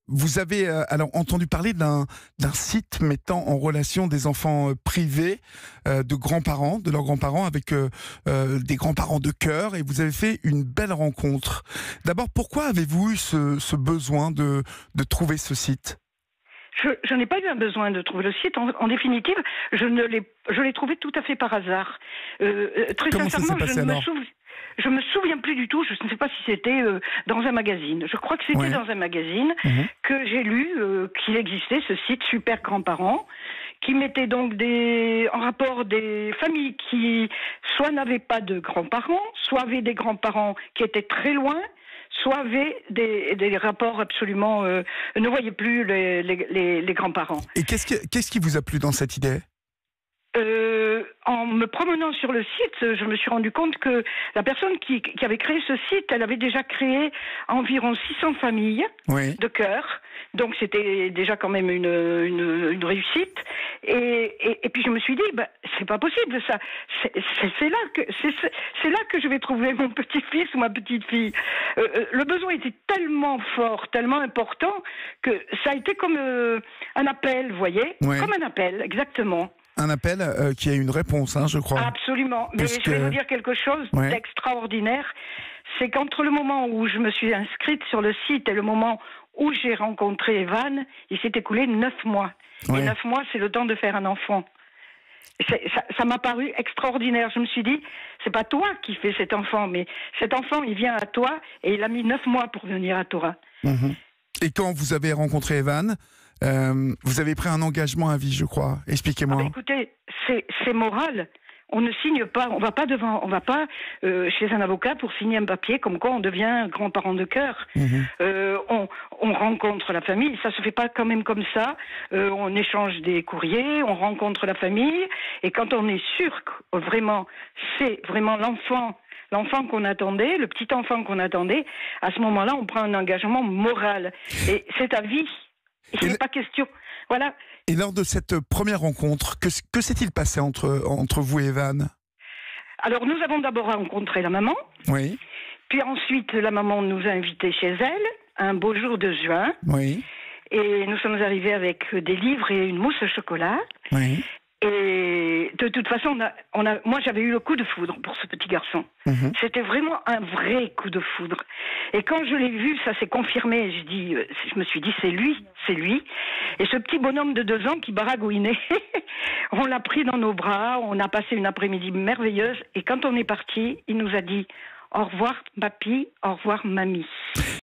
Vous avez alors entendu parler d'un site mettant en relation des enfants privés de grands-parents, de leurs grands-parents, avec des grands-parents de cœur, et vous avez fait une belle rencontre. D'abord, pourquoi avez-vous eu ce besoin de trouver ce site ? Je n'ai pas eu un besoin de trouver le site. En définitive, je l'ai trouvé tout à fait par hasard. Très Comment ça s'est sincèrement, passé alors ? Je me souviens plus du tout. Je ne sais pas si c'était dans un magazine. Je crois que c'était dans un magazine que j'ai lu qu'il existait ce site Super Grands-parents, qui mettait donc en rapport des familles qui soit n'avaient pas de grands-parents, soit avaient des grands-parents qui étaient très loin, soit avaient des rapports absolument ne voyaient plus les grands-parents. Et qu'est-ce qui vous a plu dans cette idée ? En me promenant sur le site, je me suis rendu compte que la personne qui avait créé ce site, elle avait déjà créé environ 600 familles de cœur. Donc c'était déjà quand même une réussite. Et puis je me suis dit, c'est pas possible ça. C'est là que je vais trouver mon petit-fils ou ma petite-fille. Le besoin était tellement fort, tellement important, que ça a été comme un appel, vous voyez, comme un appel, exactement. Un appel qui a une réponse, je crois. Absolument. Mais je vais vous dire quelque chose d'extraordinaire. C'est qu'entre le moment où je me suis inscrite sur le site et le moment où j'ai rencontré Evan, il s'est écoulé 9 mois. Et 9 mois, c'est le temps de faire un enfant. Ça m'a paru extraordinaire. Je me suis dit, c'est pas toi qui fais cet enfant, mais cet enfant, il vient à toi et il a mis 9 mois pour venir à toi. Et quand vous avez rencontré Evan, vous avez pris un engagement à vie, je crois. Expliquez-moi. Écoutez, c'est moral. On ne signe pas, on va pas chez un avocat pour signer un papier comme quoi on devient grand-parent de cœur. On rencontre la famille, ça se fait pas quand même comme ça. On échange des courriers, on rencontre la famille, et quand on est sûr que c'est vraiment l'enfant qu'on attendait, le petit enfant qu'on attendait, à ce moment-là, on prend un engagement moral. Et c'est à vie. Il n'est pas question. Voilà. Et lors de cette première rencontre, que s'est-il passé entre vous et Evan ? Alors, nous avons d'abord rencontré la maman. Oui. Puis ensuite, la maman nous a invités chez elle, un beau jour de juin. Oui. Et nous sommes arrivés avec des livres et une mousse au chocolat. Oui. Et de toute façon, moi j'avais eu le coup de foudre pour ce petit garçon. C'était vraiment un vrai coup de foudre. Et quand je l'ai vu, ça s'est confirmé. Je me suis dit, c'est lui. Et ce petit bonhomme de 2 ans qui baragouinait, on l'a pris dans nos bras, on a passé une après-midi merveilleuse. Et quand on est parti, il nous a dit, au revoir papy, au revoir mamie.